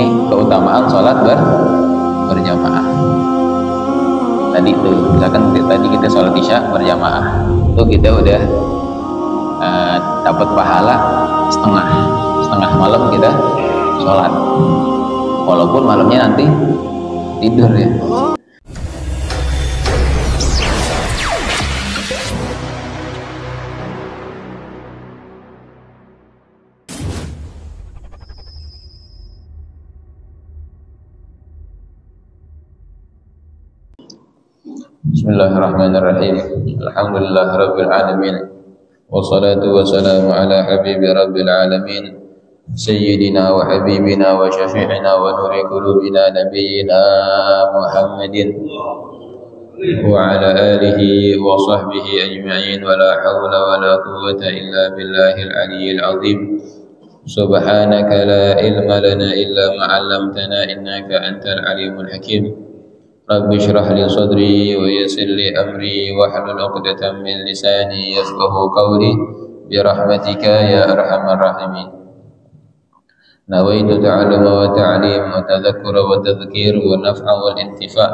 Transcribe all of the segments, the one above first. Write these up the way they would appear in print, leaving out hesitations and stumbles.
keutamaan sholat berjamaah. Tadi tuh misalkan tadi kita sholat isya berjamaah, tuh kita udah dapat pahala setengah malam kita sholat, walaupun malamnya nanti tidur ya. Bismillahirrahmanirrahim. Alhamdulillahirabbil alamin. Wassalatu wassalamu ala habibi rabbil alamin. Sayyidina wa habibina wa syafi'ina wa nuri qulubina nabiyyina Muhammadin wa ala alihi wa sahbihi ajma'in wa la hawla wa la quwwata illa billahil aliyyil azim. Subhanaka la ilma lana illa ma 'allamtana innaka antal alimul hakim. Rabbi shrah li sadri wa yassir li amri wahlul 'uqdatam min lisani yafqahu qawli bi rahmatika ya arhamar rahimin. Nawaitu ta'alluma wa ta'lim wa tadhakkura wa tadhkir wa naf'a wal intifa'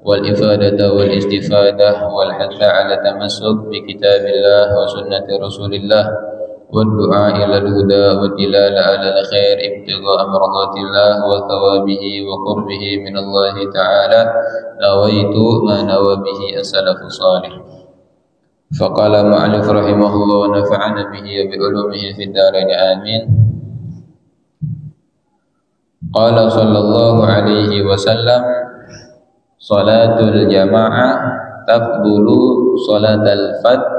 wal ifadata wal istifadah wal hatha 'ala tamassuk bi kitabillah wa sunnati rasulillah والدعاء إلى الهدى والدلالة على الخير ابتغاء مرضات الله وثوابه وقربه من الله تعالى نويت ما نوى به السلف الصالح. فقال المؤلف رحمه الله ونفعنا به وبعلومه في الدارين آمين. قال صلى الله عليه وسلم صلاة الجماعة تفضل صلاة الفجر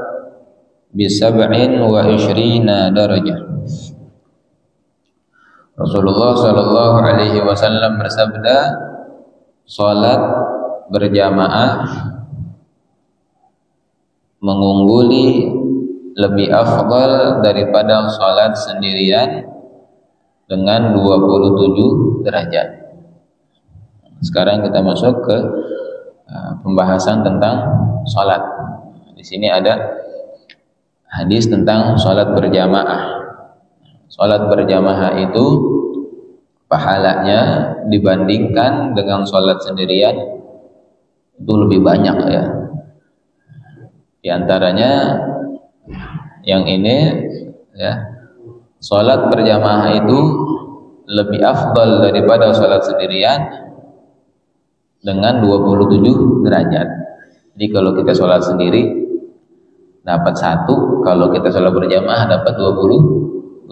bisab'in wa ishrina darajah. Rasulullah sallallahu alaihi wasallam bersabda, salat berjamaah mengungguli lebih afdal daripada salat sendirian dengan 27 derajat. Sekarang kita masuk ke pembahasan tentang salat. Di sini ada hadis tentang sholat berjamaah. Sholat berjamaah itu pahalanya dibandingkan dengan sholat sendirian itu lebih banyak ya. Di antaranya yang ini ya, sholat berjamaah itu lebih afdal daripada sholat sendirian dengan 27 derajat. Jadi kalau kita sholat sendiri dapat 1, kalau kita sholat berjamaah dapat 27.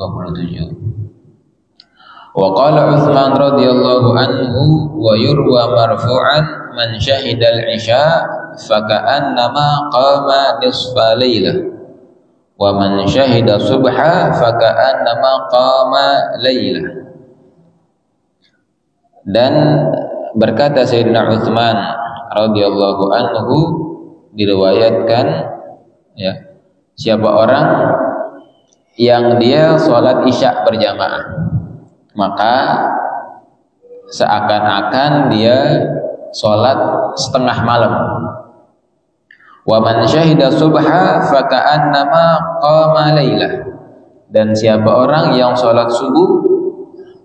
Wa qala Utsman radhiyallahu anhu wa yurwa marfu'an man syahidal isya faka'annama qama nisfa lailah wa man syahida subha faka'annama qama lailah. Dan berkata Sayyidina Utsman radhiyallahu anhu, diriwayatkan ya, siapa orang yang dia sholat isya berjamaah maka seakan-akan dia sholat setengah malam. Wa man syahida subha faka'annama qama lailah. Dan siapa orang yang sholat subuh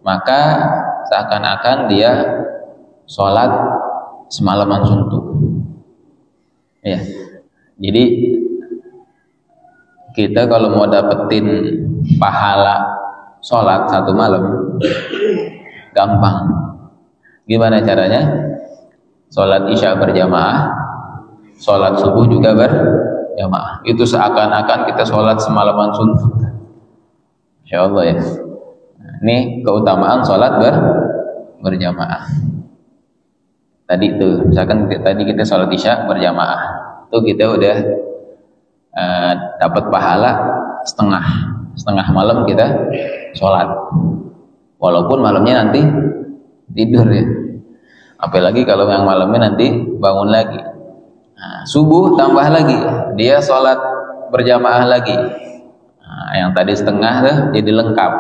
maka seakan-akan dia sholat semalaman suntuk ya. Jadi kita kalau mau dapetin pahala sholat satu malam gampang. Gimana caranya? Sholat isya berjamaah, sholat subuh juga berjamaah. Itu seakan-akan kita sholat semalaman suntuk. Insya Allah ya. Ini keutamaan sholat berjamaah. Tadi tuh misalkan tadi kita sholat isya berjamaah, tuh kita udah dapat pahala setengah malam kita sholat, walaupun malamnya nanti tidur ya. Apalagi kalau yang malamnya nanti bangun lagi, subuh tambah lagi dia sholat berjamaah lagi. Yang tadi setengah tuh jadi lengkap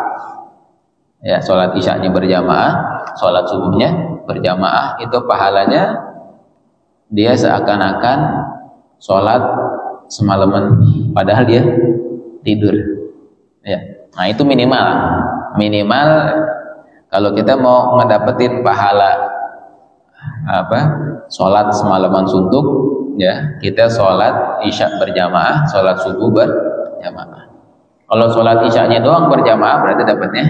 ya, sholat isyanya berjamaah, sholat subuhnya berjamaah, itu pahalanya dia seakan-akan sholat semalaman padahal dia tidur ya. Nah itu minimal Kalau kita mau ngedapetin pahala sholat semalaman suntuk, ya kita sholat isya berjamaah, sholat subuh berjamaah. Kalau sholat isyanya doang berjamaah berarti dapatnya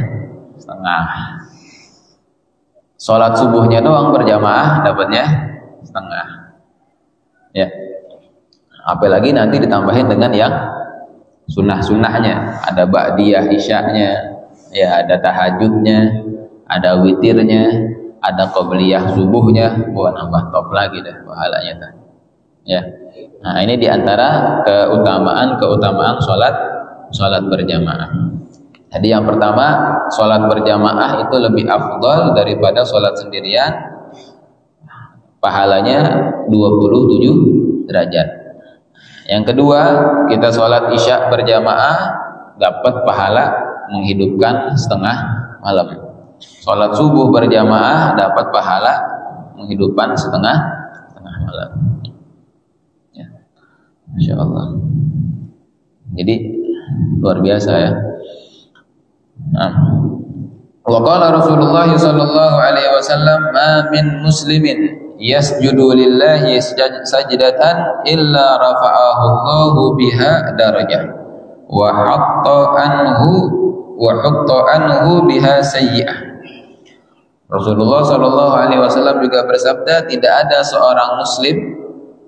setengah. Sholat subuhnya doang berjamaah dapatnya setengah. Ya. Apalagi nanti ditambahin dengan yang sunnah-sunnahnya, ada ba'diyah isyanya, ya ada tahajudnya, ada witirnya, ada qobliyah subuhnya. Wah, nambah top lagi dah pahalanya dah. Ya. Nah, ini diantara keutamaan sholat berjamaah. Jadi yang pertama, sholat berjamaah itu lebih afdal daripada sholat sendirian. Pahalanya 27 derajat. Yang kedua, kita sholat isya berjamaah dapat pahala menghidupkan setengah malam. Sholat subuh berjamaah dapat pahala menghidupkan setengah malam. Ya. Masya Allah. Jadi luar biasa ya. Nah. Wa qala Rasulullah sallallahu alaihi wasallam, ma min muslimin yasjudu lillahi sajdatan illa rafa'ahu Allahu biha darajah wa hatta anhu biha sayyi'ah. Rasulullah sallallahu alaihi wasallam juga bersabda, tidak ada seorang muslim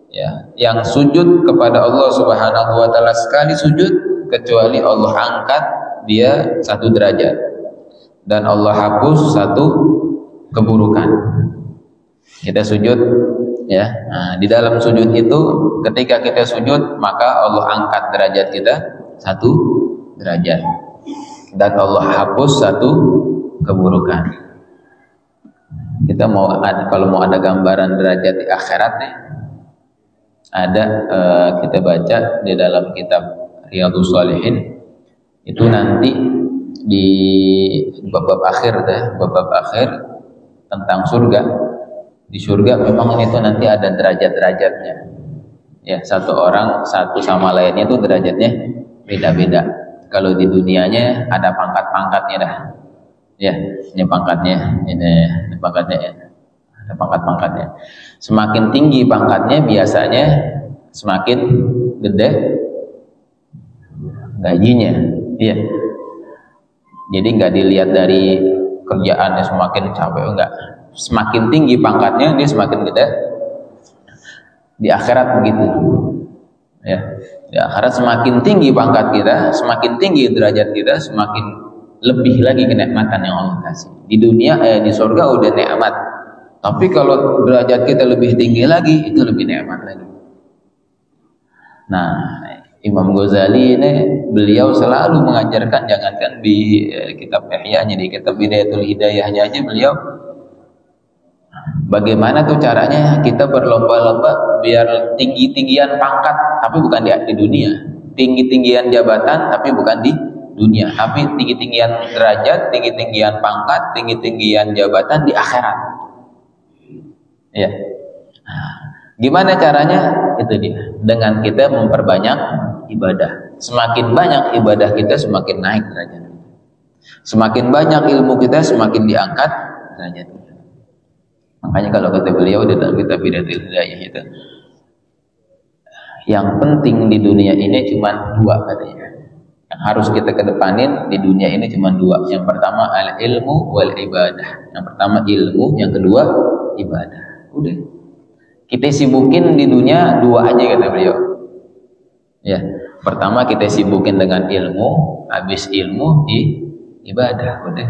ya yang sujud kepada Allah Subhanahu wa taala sekali sujud kecuali Allah angkat dia 1 derajat dan Allah hapus 1 keburukan. Kita sujud ya. Nah, di dalam sujud itu ketika kita sujud maka Allah angkat derajat kita 1 derajat dan Allah hapus 1 keburukan. Kita kalau mau ada gambaran derajat di akhirat nih, ada kita baca di dalam kitab Riyadhus Shalihin itu nanti di bab akhir tentang surga. Di surga memang ini tuh nanti ada derajat-derajatnya. Ya, satu orang satu sama lainnya tuh derajatnya beda-beda. Kalau di dunianya ada pangkat-pangkatnya dah. Ya, ini pangkatnya, ini pangkatnya ya. Ada pangkat-pangkatnya. Semakin tinggi pangkatnya biasanya semakin gede gajinya. Iya. Jadi nggak dilihat dari kerjaannya semakin capek, enggak. Semakin tinggi pangkatnya dia semakin gede. Di akhirat begitu. Ya. Di akhirat semakin tinggi pangkat kita, semakin tinggi derajat kita, semakin lebih lagi kenikmatan yang Allah kasih. Di dunia di surga udah nikmat. Tapi kalau derajat kita lebih tinggi lagi, itu lebih nikmat lagi. Nah, Imam Ghazali ini beliau selalu mengajarkan, jangankan di kitab Ihya-nya, di kitab Bidayatul Hidayahnya aja beliau bagaimana tuh caranya kita berlomba-lomba biar tinggi-tinggian pangkat tapi bukan di dunia, tinggi-tinggian jabatan tapi bukan di dunia, tapi tinggi-tinggian derajat, tinggi-tinggian pangkat, tinggi-tinggian jabatan di akhirat. Ya. Nah, gimana caranya? Itu dia. Dengan kita memperbanyak ibadah. Semakin banyak ibadah kita, semakin naik derajat. Semakin banyak ilmu kita, semakin diangkat derajat. Makanya kalau kata beliau di dalam kitab Bidayatul Hidayah itu, yang penting di dunia ini cuma 2 katanya. Yang harus kita kedepanin di dunia ini cuma 2. Yang pertama al-ilmu wal ibadah. Yang pertama ilmu, yang kedua ibadah. Udah. Kita sibukin di dunia 2 aja kata beliau. Ya, pertama kita sibukin dengan ilmu, habis ilmu di ibadah, udah.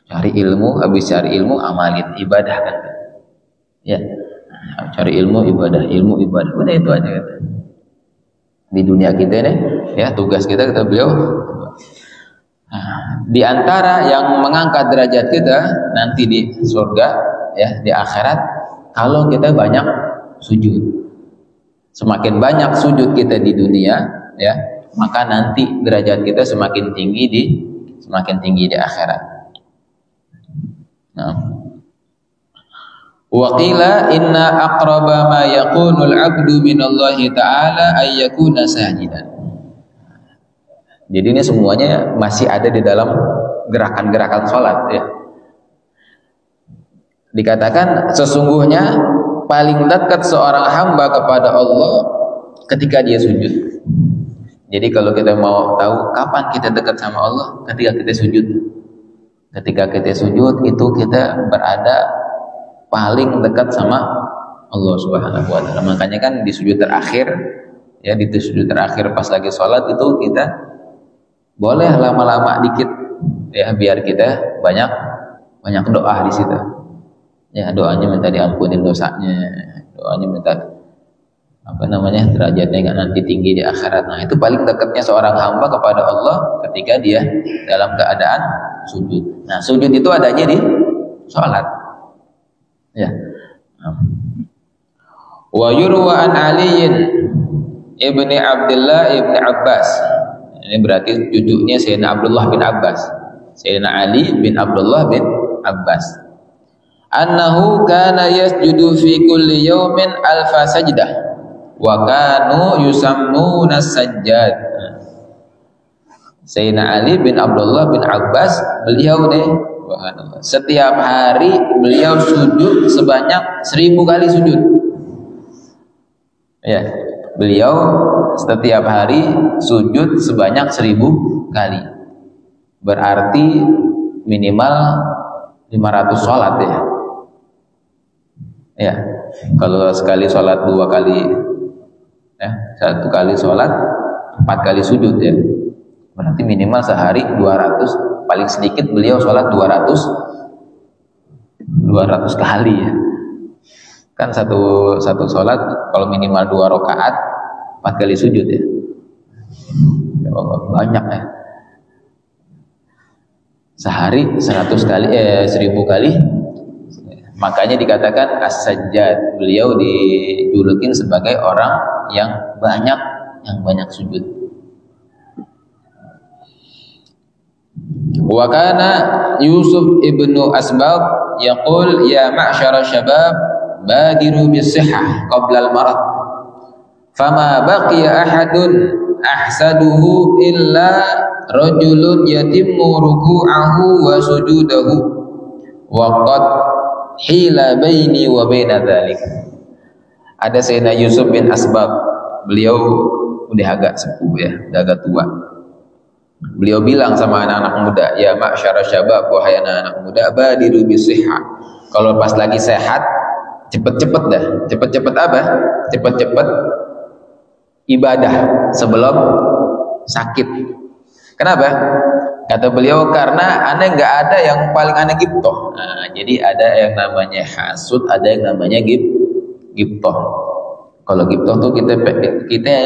Cari ilmu, habis cari ilmu amalin ibadah kan. Ya. Cari ilmu, ibadah, ilmu, ibadah. Udah itu aja kata. Di dunia kita nih, ya tugas kita kata beliau. Nah, di antara yang mengangkat derajat kita nanti di surga, ya di akhirat, kalau kita banyak sujud. Semakin banyak sujud kita di dunia, ya, maka nanti derajat kita semakin tinggi di akhirat. Nah. Wa qila inna aqraba ma yakunul 'abdu minallahi ta'ala ay yakuna sajidan. Jadi ini semuanya masih ada di dalam gerakan-gerakan sholat ya. Dikatakan sesungguhnya paling dekat seorang hamba kepada Allah ketika dia sujud. Jadi kalau kita mau tahu kapan kita dekat sama Allah, ketika kita sujud. Ketika kita sujud itu kita berada paling dekat sama Allah Subhanahu wa taala. Makanya kan di sujud terakhir, ya di sujud terakhir pas lagi sholat itu kita boleh lama-lama dikit ya, biar kita banyak doa di situ. Ya, doanya minta diampunin dosanya, doanya minta derajatnya nggak nanti tinggi di akhirat. Nah, itu paling dekatnya seorang hamba kepada Allah ketika dia dalam keadaan sujud. Nah, sujud itu adanya di sholat. Ya. Wa yurwa an Aliin ibni Abdullah ibni Abbas. Ini berarti cucunya Sayyidina Abdullah bin Abbas. Sayyidina Ali bin Abdullah bin Abbas. Annahu kana yasjudu fi kulli yawmin alfa sajdah wa kanu yusammuna sajjad. Sayyidina Ali bin Abdullah bin Abbas, beliau setiap hari beliau sujud sebanyak 1000 kali sujud. Ya, beliau setiap hari sujud sebanyak 1000 kali. Berarti minimal 500 sholat ya. Ya, kalau sekali sholat 2 kali, ya, 1 kali sholat 4 kali sujud ya. Berarti minimal sehari 200, paling sedikit beliau sholat 200 kali ya. Kan satu sholat kalau minimal 2 rakaat 4 kali sujud ya. Banyak ya. Sehari 100 kali 1000 kali. Makanya dikatakan as-sajjad. Beliau dijulukin sebagai orang yang banyak sujud. Wa kana Yusuf ibnu Asbab yaqul ya ma'syara syabab badiru bis-sihhah qabla al-marad. Fama baqiya ahadun ahsaduhu illa rajulun yatimmu ruku'ahu wa sujudahu wa qad hila baini wa baina dzalik. Ada Sayyidina Yusuf bin Asbab, beliau udah agak sepuh ya, udah agak tua. Beliau bilang sama anak-anak muda, ya ma'syara syabab, wahai anak-anak muda, badiru bisihha. Kalau pas lagi sehat, cepet-cepet dah. Cepet-cepet apa? Cepet-cepet ibadah sebelum sakit. Kenapa? Kata beliau, karena aneh nggak ada yang paling aneh gibtoh. Nah, jadi ada yang namanya hasud, ada yang namanya gibtoh. Kalau gibtoh tuh kita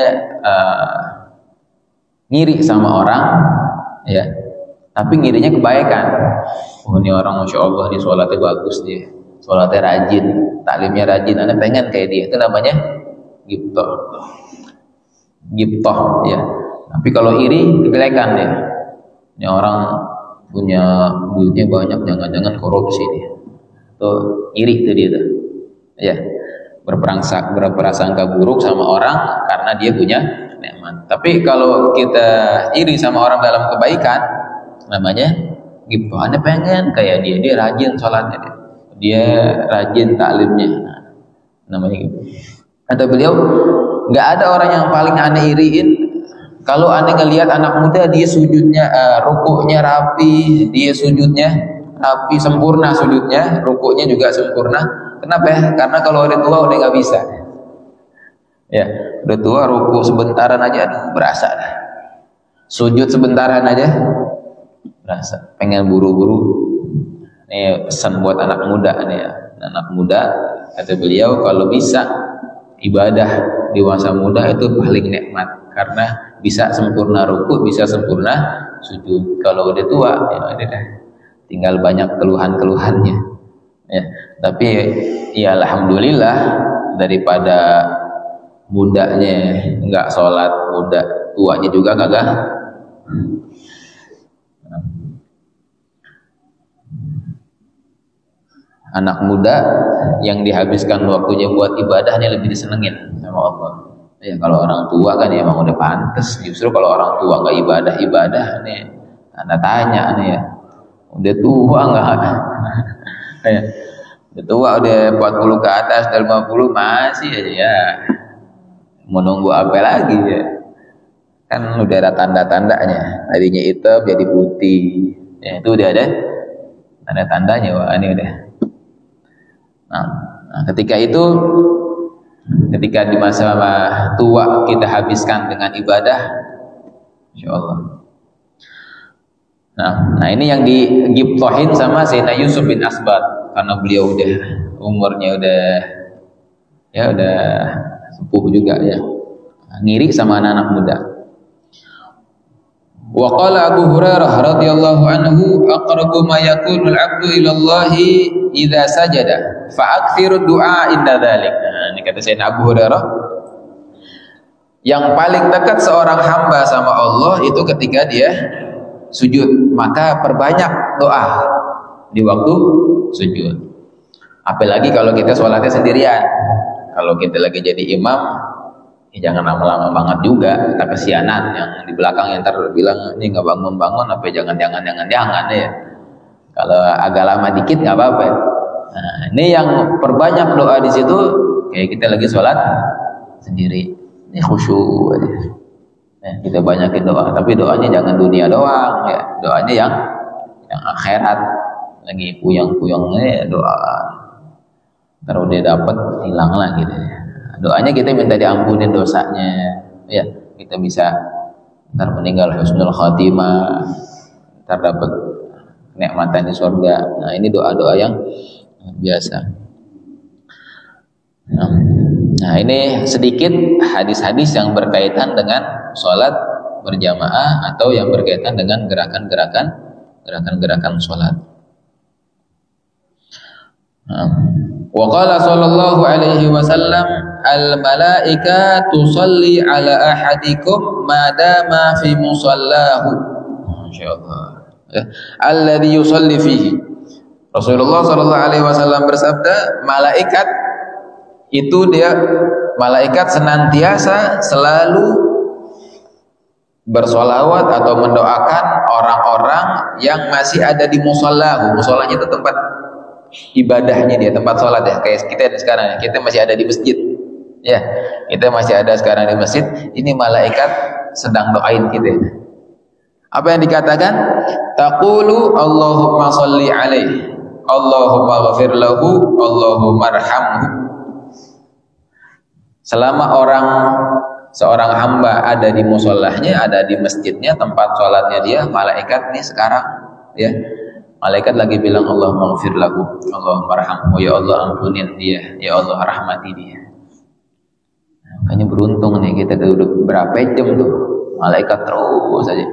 ngiri sama orang, ya. Tapi ngirinya kebaikan. Oh, ini orang masya Allah, ini sholatnya bagus dia, sholatnya rajin, taklimnya rajin. Aneh pengen kayak dia. Itu namanya gibtoh. Gibtoh, ya. Tapi kalau iri, kejelekan dia. Ini orang punya duitnya banyak, jangan-jangan korupsi dia. Tuh iri tuh dia tuh. Ya, berprasangka buruk sama orang karena dia punya nikmat. Tapi kalau kita iri sama orang dalam kebaikan, namanya gitu. Anda pengen kayak dia rajin sholatnya, dia rajin taklimnya. Nah, namanya gitu. Kata beliau, nggak ada orang yang paling aneh iriin. Kalau aneh ngelihat anak muda, dia sujudnya, rukuknya rapi, dia sujudnya rapi, sempurna sujudnya, rukuknya juga sempurna. Kenapa ya? Karena kalau udah tua udah nggak bisa. Ya, udah tua rukuk sebentaran aja, aduh berasa dah. Sujud sebentaran aja, berasa. Pengen buru-buru. Ini pesan buat anak muda nih ya. Anak muda, kata beliau, kalau bisa ibadah di masa muda itu paling nikmat. Karena bisa sempurna ruku, bisa sempurna sujud. Kalau udah tua, ya udah dah, tinggal banyak keluhan-keluhannya. Ya, tapi ya alhamdulillah daripada mudanya nggak sholat, muda tuanya juga kagak. Anak muda yang dihabiskan waktunya buat ibadahnya lebih disenengin sama Allah. Ya kalau orang tua kan ya emang udah pantas. Justru kalau orang tua nggak ibadah nih, Anda tanya nih ya, udah tua nggak? Ya. tua udah 40 ke atas, udah 50 masih aja ya. Mau nunggu apa lagi ya? Kan udah ada tanda-tandanya. Tadinya hitam jadi putih. Ya itu udah ada tanda-tandanya. Wah ini udah. Nah, ketika itu, ketika di masa tua kita habiskan dengan ibadah, insya Allah. Nah ini yang digibtohin sama Sayyidina Yusuf bin Asbat, karena beliau udah umurnya udah sepuh juga ya, ngiri sama anak-anak muda. Wa qala Abu Hurairah radhiyallahu anhu aqrabu ma yakunul 'abdu ila Allah idza sajada fa aktsiru du'a inda dzalik. Nah, ini kata Sayyidina Abu Hurairah, yang paling dekat seorang hamba sama Allah itu ketika dia sujud, maka perbanyak doa di waktu sujud. Apalagi kalau kita sholatnya sendirian. Kalau kita lagi jadi imam, ya jangan lama-lama banget juga, kita kesianan. Yang di belakang yang ntar bilang ini nggak bangun-bangun, apa jangan ya. Kalau agak lama dikit nggak apa-apa. Nah, ini yang perbanyak doa di situ, kayak kita lagi sholat sendiri. Ini khusyuk aja. Nah, kita banyakin doa, tapi doanya jangan dunia doang, ya. Doanya yang akhirat. Lagi puyang-puyangnya doa. Ntar udah dapat hilang lagi deh. Doanya kita minta diampunin dosanya, ya kita bisa ntar meninggal husnul khatimah, ntar dapat kenikmatan di surga. Nah ini doa-doa yang biasa. Nah ini sedikit hadis-hadis yang berkaitan dengan sholat berjamaah atau yang berkaitan dengan gerakan-gerakan sholat. Wa qala sallallahu alaihi wasallam al malaika tusalli ala ahadikum madama fi musallahu. Masyaallah. Alladhi yusalli fihi. Rasulullah sallallahu alaihi wasallam bersabda, malaikat senantiasa selalu bersolawat atau mendoakan orang-orang yang masih ada di musallahu. Musallahnya itu tempat ibadahnya dia, tempat sholat ya, kayak kita sekarang ya, kita masih ada di masjid ya, kita masih ada sekarang di masjid. Ini malaikat sedang doain kita. Apa yang dikatakan? Taqulu Allahumma sholli alaihi, Allahumma ghafir lahu, Allahumma arhamhu. Selama seorang hamba ada di musallahnya, ada di masjidnya, tempat sholatnya dia, malaikat nih sekarang ya, malaikat lagi bilang Allahumma ghafir lahu, Allahumma arhamhu, ya Allah ampunin dia, ya Allah rahmati dia. Makanya beruntung nih kita udah berapa jam tuh malaikat terus aja.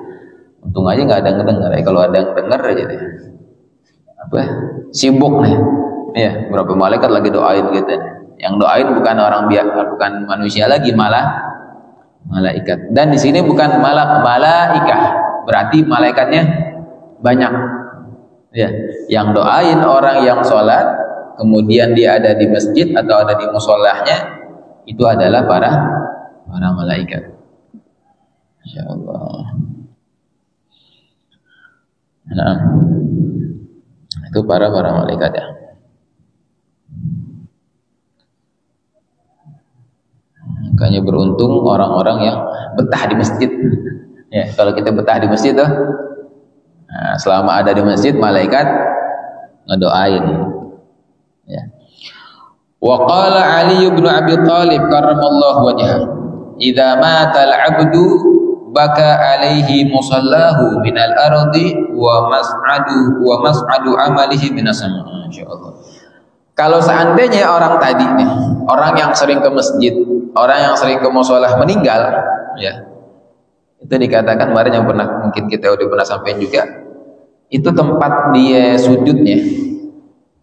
Untung aja nggak ada yang ngedenger. Kalau ada yang denger aja deh, sibuk nih ya, berapa malaikat lagi doain gitu. Yang doain bukan orang biasa, bukan manusia lagi, malah malaikat. Dan di sini bukan malaikah, berarti malaikatnya banyak. Ya, yang doain orang yang sholat, kemudian dia ada di masjid atau ada di musholahnya, itu adalah para malaikat. Insyaallah. Nah, itu para malaikat ya. Makanya beruntung orang-orang yang betah di masjid. Ya, kalau kita betah di masjid tuh, nah, selama ada di masjid malaikat ngedoain. Ya. Wa qala Ali bin Abi Thalib karramallahu wajhahu, "Idza mata al-'abdu baka alaihi musallahu minal ardi wa mas'adu amalihi minas sama." Insyaallah. Kalau seandainya orang tadi nih, orang yang sering ke masjid, orang yang sering ke musholah meninggal, ya, itu dikatakan kemarin yang mungkin kita udah pernah sampaikan juga, itu tempat dia sujudnya,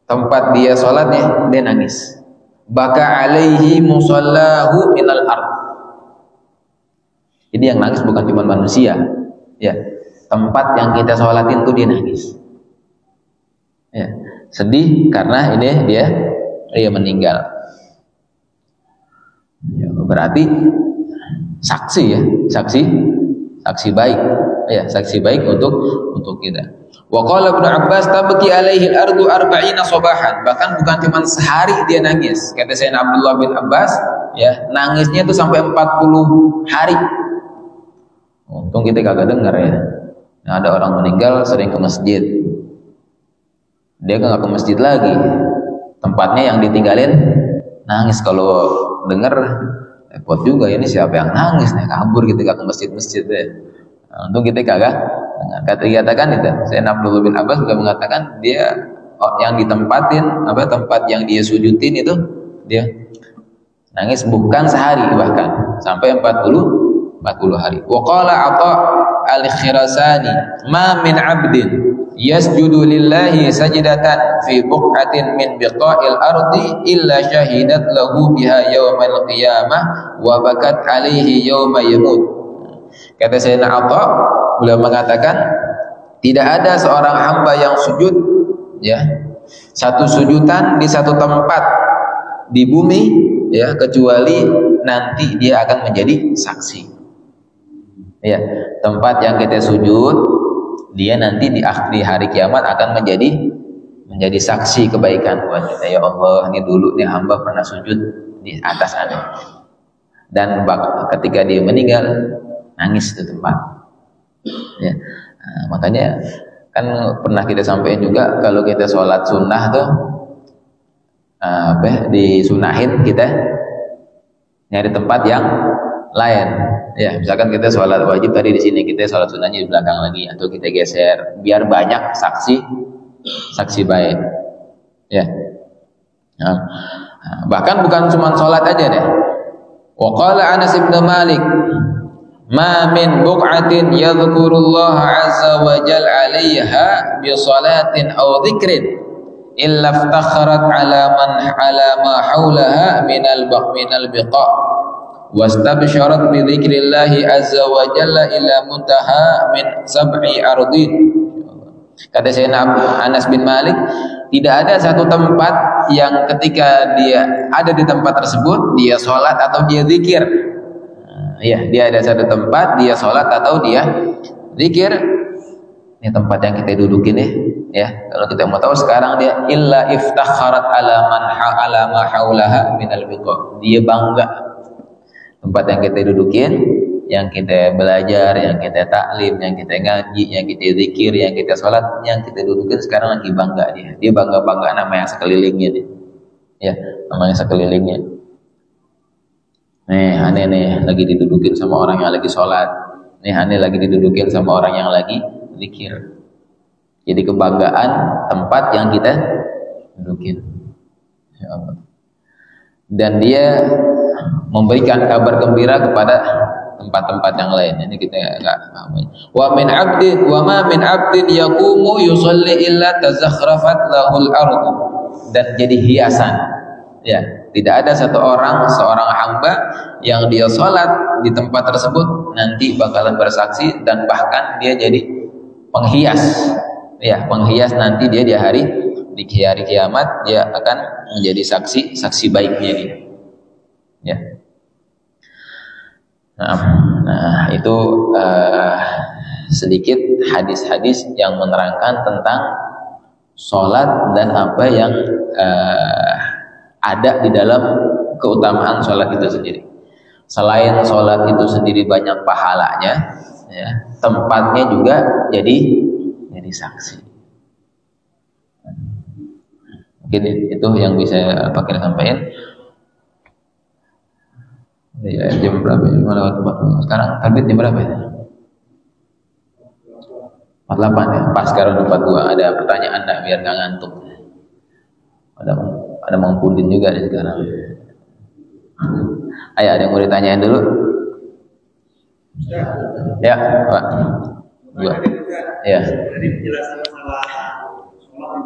tempat dia sholatnya, dia nangis. Baka alaihi musallahu minal ard. Jadi yang nangis bukan cuma manusia, ya, tempat yang kita sholatin tuh dia nangis. Ya, sedih karena ini dia meninggal. Ya, berarti saksi ya, saksi baik ya, saksi baik untuk kita. Wa qala Ibnu Abbas tabki alaihi al-ardu 40 sabahan. Bahkan bukan cuma sehari dia nangis. Kata Sayyidina Abdullah bin Abbas, ya, nangisnya itu sampai 40 hari. Untung kita kagak dengar ya. Nah, ada orang meninggal sering ke masjid. Dia nggak ke masjid lagi. Tempatnya yang ditinggalin nangis. Kalau dengar repot juga, ini siapa yang nangis nih, kabur gitu ke masjid-masjid deh. Nah, untung kita kagak. Dikatakan itu, Sayyidina Abdullah bin Abbas juga mengatakan dia yang ditempatin tempat yang dia sujudin itu dia nangis bukan sehari, bahkan sampai 40 hari. Wa qala Atha al-Khirasani ma min 'abdin yasjudu lillahi sajdatan fi buq'atin min biqa'il ardi illa syahidat lahu biha yaumal qiyamah wa bakat alaihi yauma yamut. Kata Sayyidina Atha, beliau mengatakan tidak ada seorang hamba yang sujud, ya, satu sujudan di satu tempat di bumi, ya, kecuali nanti dia akan menjadi saksi. Ya, tempat yang kita sujud, dia nanti di hari kiamat akan menjadi saksi kebaikan buat kita. Ya Allah, ini dulu nih hamba pernah sujud di atas sana. Dan ketika dia meninggal, nangis di tempat. Ya. Nah, makanya kan pernah kita sampaikan juga, kalau kita sholat sunnah tuh disunahin kita nyari tempat yang lain. Ya, misalkan kita sholat wajib tadi di sini, kita sholat sunnahnya di belakang lagi, atau kita geser biar banyak saksi baik. Ya. Nah, bahkan bukan cuma sholat aja deh. Wa qala Anas bin Malik, ma min buq'atin yadhkurullah azza wa jal 'alaiha bi salatin aw dzikrin illa iftakharat 'ala ma haulaha minal biqa' wastabsharat bi dzikrillahi azza wa jalla ila muntaha min sab'i ardin. Kata Sayyidina Anas bin Malik, tidak ada satu tempat yang ketika dia ada di tempat tersebut dia sholat atau dia zikir. Ya, dia ada satu tempat dia sholat atau dia zikir. Ini tempat yang kita dudukin ya. Kalau kita mau tahu sekarang dia illa iftakharat ala ma haulaha minal biqa. Dia bangga tempat yang kita dudukin, yang kita belajar, yang kita taklim, yang kita ngaji, yang kita zikir, yang kita sholat, yang kita dudukin sekarang lagi bangga dia. Dia bangga nama yang sekelilingnya dia. Ya, namanya sekelilingnya. Nih, aneh nih lagi didudukin sama orang yang lagi sholat. Nih, aneh lagi didudukin sama orang yang lagi zikir. Jadi kebanggaan tempat yang kita dudukin. Ya Allah. Dan dia memberikan kabar gembira kepada tempat-tempat yang lain. Ini kita enggak paham. Wa ma min 'abdin yaqumu yusalli illa tazakhrafat lahul ardu. Dan jadi hiasan. Ya, tidak ada seorang hamba yang dia sholat di tempat tersebut nanti bakalan bersaksi, dan bahkan dia jadi penghias. Ya, penghias nanti dia di hari kiamat dia akan menjadi saksi baiknya dia. Ya. Nah, itu sedikit hadis-hadis yang menerangkan tentang sholat dan apa yang ada di dalam keutamaan sholat itu sendiri. Selain sholat itu sendiri banyak pahalanya, ya, tempatnya juga jadi saksi. Mungkin itu yang bisa pakai sampaikan. Ya, jam berapa? Sekarang terbit jam berapa ya? 48 ya. Pas sekarang 42. Ada pertanyaan enggak biar nggak ngantuk? Ada Mang Pudin juga di sekarang. Ayo, ada yang mau ditanyain dulu? Ya, Pak. Dua. Ya. Jadi penjelasan masalah sholat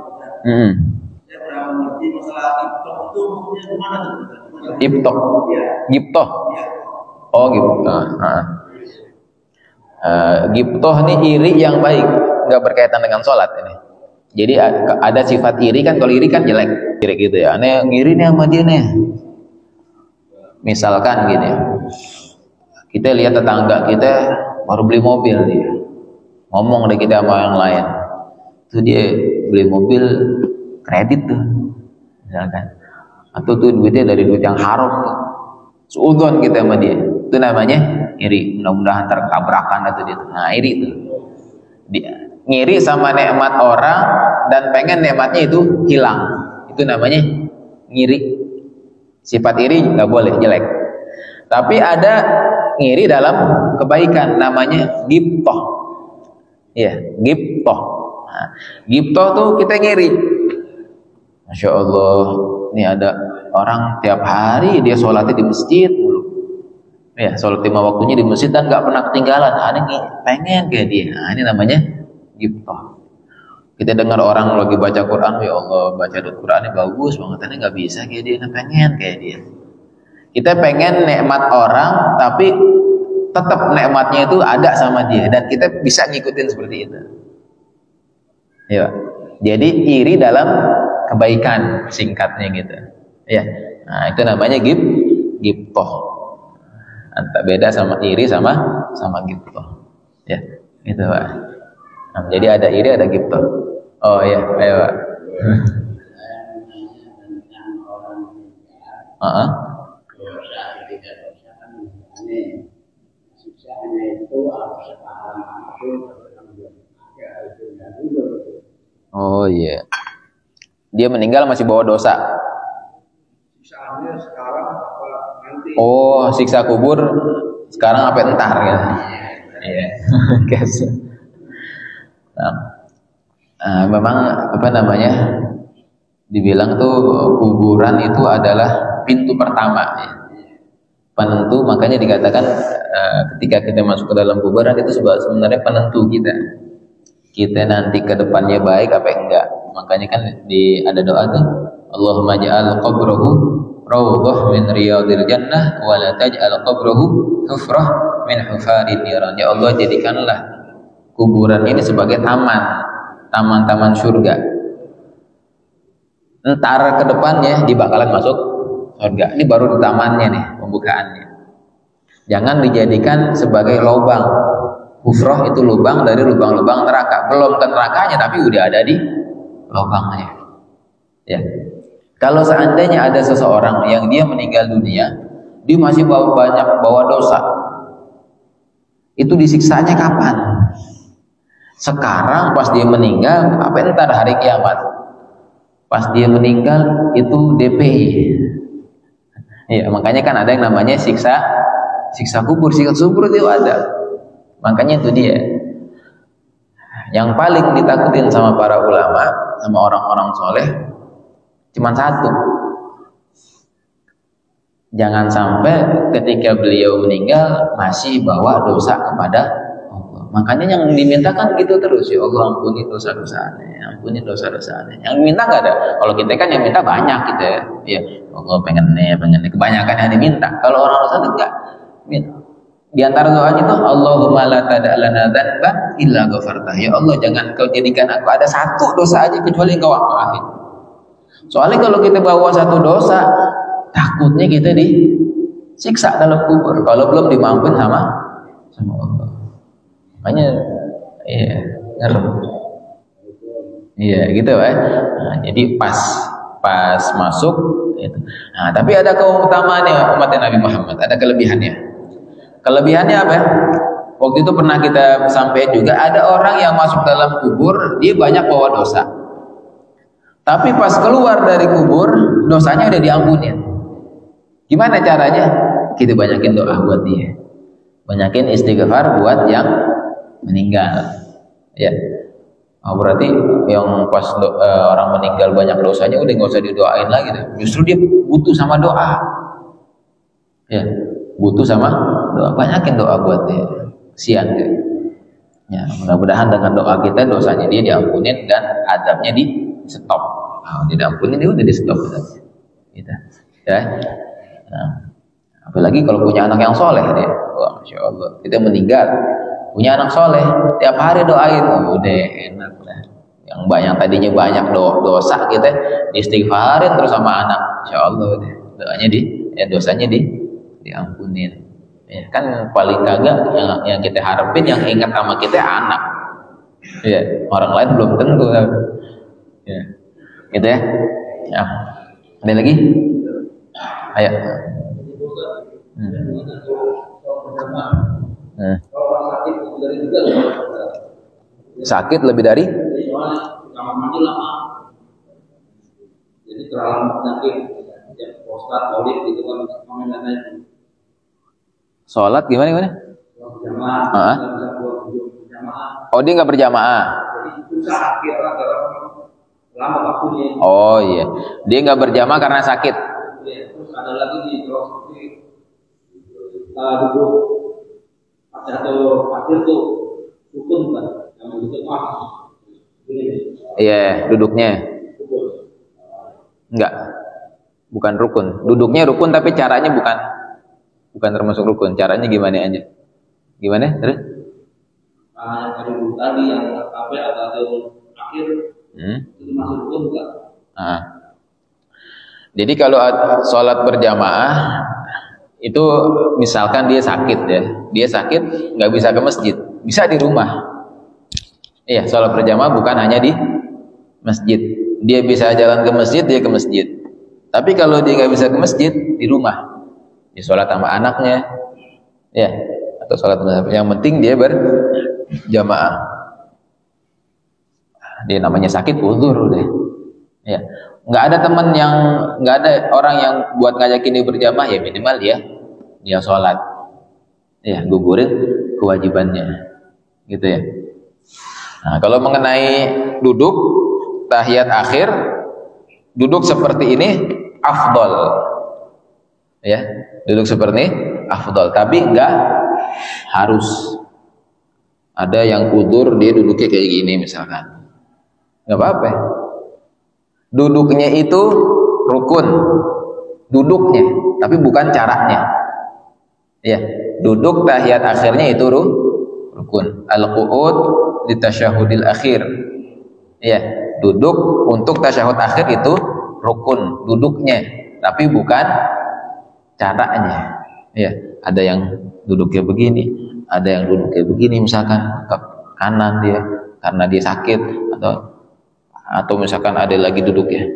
saya kurang mengerti masalah ibtoh itu maksudnya gimana tuh? Ibtoh. Ya. Giptoh. Ya. Oh, giptoh. Giptoh ini iri yang baik, nggak berkaitan dengan sholat ini. Jadi ada sifat iri kan, kalau iri kan jelek, iri gitu ya. Aneh ngiri nih sama dia nih. Misalkan gini, kita lihat tetangga kita baru beli mobil dia, ngomong deh kita sama yang lain, Itu dia beli mobil kredit tuh misalkan, atau tuh duitnya dari duit yang haram tuh, seudon kita sama dia, itu namanya iri. Mudah-mudahan tertabrakan atau dia. Nah iri itu dia ngiri sama nikmat orang dan pengen nikmatnya itu hilang, itu namanya ngiri. Sifat iri nggak boleh, jelek. Tapi ada ngiri dalam kebaikan, namanya ghibthah. Ya, ghibthah. Nah, ghibthah tuh kita ngiri. Masya Allah, ini ada orang tiap hari dia sholatnya di masjid dulu. Ya, sholat 5 waktunya di masjid dan nggak pernah ketinggalan. Ada pengen kayak dia. Nah, ini namanya ghibthah. Kita dengar orang lagi baca Quran, ya Allah, baca Qurannya bagus banget, ini nggak bisa kayak dia, pengen kayak dia. Kita pengen nikmat orang, tapi tetap nikmatnya itu ada sama dia, dan kita bisa ngikutin seperti itu. Ya, jadi iri dalam kebaikan, singkatnya gitu. Ya, nah itu namanya ghibthah. Antara beda sama iri sama ghibthah. Ya, gitu Pak. Nah, jadi ada iri, ada ghibthah. Oh iya, ayo Pak. Oh iya. Dia meninggal masih bawa dosa. Oh, siksa kubur sekarang apa entar ya? Iya. Memang apa namanya, dibilang tuh kuburan itu adalah pintu pertama ya, penentu. Makanya dikatakan ketika kita masuk ke dalam kuburan itu sebenarnya penentu kita nanti ke depannya baik apa enggak. Makanya kan ada doa tuh, Allahumma ja'al qabrahu rawdah min riyadil jannah wa la taj'al qabrahu hufrah min hufarin niran. Ya Allah, jadikanlah kuburan ini sebagai taman-taman surga. Ntar ke depannya dia bakalan masuk surga. Ini baru di tamannya nih, pembukaannya. Jangan dijadikan sebagai lubang. Hufrah itu lubang dari lubang-lubang neraka. Belum ke nerakanya tapi udah ada di lubangnya. Ya. Kalau seandainya ada seseorang yang dia meninggal dunia, dia masih bawa dosa. Itu disiksanya kapan? Sekarang pas dia meninggal, apa entar hari kiamat? Pas dia meninggal itu DPI. Ya, makanya kan ada yang namanya siksa kubur. Siksa kubur itu ada. Makanya itu dia. Yang paling ditakutin sama para ulama, sama orang-orang soleh, cuma satu. Jangan sampai ketika beliau meninggal masih bawa dosa kepada Allah. Makanya yang dimintakan gitu terus, ya Allah ampuni dosa-dosanya, ampuni dosa-dosanya. Yang minta nggak ada. Kalau kita kan yang minta banyak gitu ya. Ya Allah pengen nih. Kebanyakan yang diminta. Kalau orang dosa enggak minta. Di antara doanya itu Allahumma la tada'lana dzanban illa ghafartah. Ya Allah, jangan kau jadikan aku ada satu dosa aja kecuali engkau maafin. Soalnya kalau kita bawa satu dosa, takutnya kita disiksa dalam kubur kalau belum dimaafin sama Allah. Makanya iya, ngerem. Iya, gitu ya. Nah, jadi pas masuk itu. Nah, tapi ada keutamaannya umat Nabi Muhammad, ada kelebihannya. Kelebihannya apa? Waktu itu pernah kita sampaikan juga, ada orang yang masuk dalam kubur, dia banyak bawa dosa. Tapi pas keluar dari kubur, dosanya udah diampuni. Gimana caranya? Kita banyakin doa buat dia. Banyakin istighfar buat yang meninggal. Ya. Oh, berarti yang pas orang meninggal banyak dosanya udah nggak usah didoain lagi. Justru dia butuh sama doa. Ya. Butuh sama doa, banyakin doa buat dia. Kesian dia. Ya, mudah-mudahan dengan doa kita dosanya dia diampunin dan adabnya di stop. Nah, dia diampunin dia udah di stop gitu. Ya. Nah, apalagi kalau punya anak yang soleh dia. Wah, Masya Allah. Kita meninggal punya anak soleh, tiap hari doain, udah enak lah. Yang tadinya banyak dosa kita istighfarin terus sama anak. Masya Allah deh. Doanya dosanya diampunin. Ya, kan paling kagak yang kita harapin yang ingat sama kita anak. Iya, orang lain belum tentu. Ya. Gitu ya. Ya. Ada lagi? Ayo. Sakit lebih dari? Kamar mandi lama. Jadi terlalu penyakit, prostat, kolit gitu kan, namanya. Sholat gimana? Oh, dia nggak berjamaah. Oh iya, dia nggak berjamaah karena sakit. Terus ada lagi di duduk atau akhir tuh rukun kan, yang duduk Iya, duduknya. Enggak, bukan rukun. Duduknya rukun tapi caranya bukan termasuk rukun. Caranya gimana aja? Gimana? Terus? Yang tadi yang sampai atau akhir itu masuk rukun enggak? Jadi kalau sholat berjamaah itu misalkan dia sakit ya, dia sakit nggak bisa ke masjid, bisa di rumah. Iya, sholat berjamaah bukan hanya di masjid. Dia bisa jalan ke masjid, dia ke masjid. Tapi kalau dia nggak bisa ke masjid, di rumah, dia sholat sama anaknya, ya, atau sholat yang penting dia berjamaah. Dia namanya sakit uzur deh. Ya, nggak ada teman yang, nggak ada orang yang buat ngajakin dia berjamaah, ya minimal dia sholat, ya gugurin kewajibannya, gitu ya. Nah, kalau mengenai duduk tahiyat akhir, duduk seperti ini afdol, ya, duduk seperti ini afdol, tapi enggak harus. Ada yang udzur dia duduknya kayak gini misalkan, nggak apa-apa. Duduknya itu rukun, duduknya, tapi bukan caranya. Ya, duduk tahiyat akhirnya itu rukun. Al-qu'ud di tasyahudil akhir. Ya, duduk untuk tasyahud akhir itu rukun, duduknya, tapi bukan caranya. Ya, ada yang duduknya begini, ada yang duduknya begini, misalkan ke kanan dia karena dia sakit, atau misalkan ada lagi duduknya.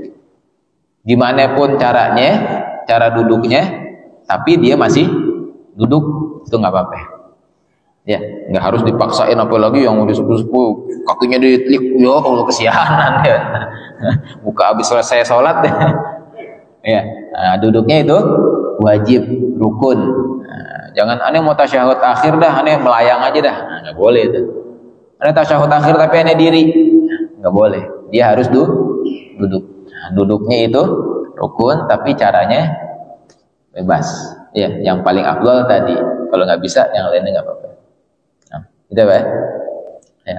Gimana pun caranya, cara duduknya, tapi dia masih duduk, itu nggak apa-apa. Ya, nggak harus dipaksain, apalagi yang udah sepuh-sepuh kakinya ditelik, ya Allah kesianan ya. Buka habis selesai sholat ya. Ya, nah, duduknya itu wajib, rukun. Nah, jangan aneh mau tasyahud akhir dah, aneh melayang aja dah. Nah, nggak boleh itu. Aneh tasyahud akhir tapi aneh diri, nggak boleh. Dia harus duduk. Nah, duduknya itu rukun, tapi caranya bebas. Ya, yang paling afdal tadi. Kalau nggak bisa, yang lainnya nggak apa-apa. Nah, itu apa ya?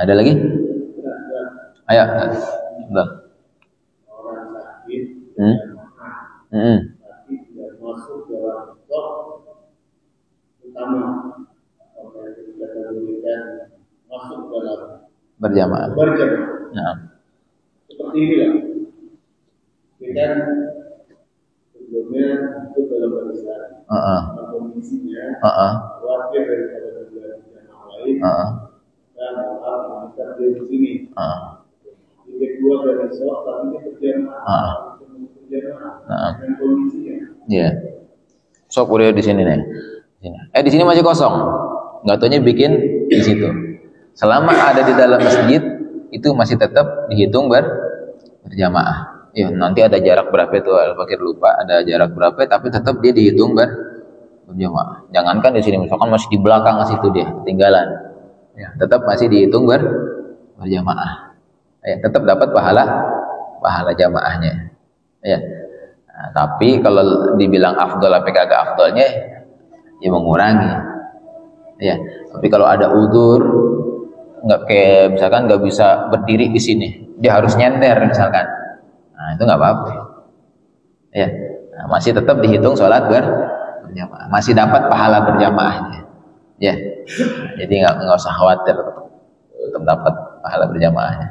Ada lagi? Ayo, bang. Orang sakit, tapi tidak masuk dalam top utama, orang yang tidak memberikan masuk dalam Berjamaah. Nah. Seperti inilah kita sebelumnya itu dalam barisan, kondisinya khawatir daripada terjadi yang lain, dan harus kita di sini. Jadi kedua dari sholat, tapi ini berjamaah, dan kondisinya. Iya. Sok udah di sini nih. Di sini masih kosong. Nggak taunya bikin di situ. Selama ada di dalam masjid, itu masih tetap dihitung berjamaah. Ya, nanti ada jarak berapa itu, Al-Fakir lupa, ada jarak berapa, tapi tetap dia dihitung berjamaah. Jangankan di sini, misalkan masih di belakang situ dia ketinggalan, ya, tetap masih dihitung berjamaah. Ya, tetap dapat pahala jamaahnya. Ya. Nah, tapi kalau dibilang afdol apa kagak afdolnya, ya mengurangi. Ya, tapi kalau ada udzur, nggak kayak misalkan nggak bisa berdiri di sini, dia harus nyender misalkan, nah itu nggak apa-apa. Ya, nah, masih tetap dihitung sholat berjamaah, masih dapat pahala berjamaahnya. Ya, jadi nggak usah khawatir, tetap dapat pahala berjamaahnya.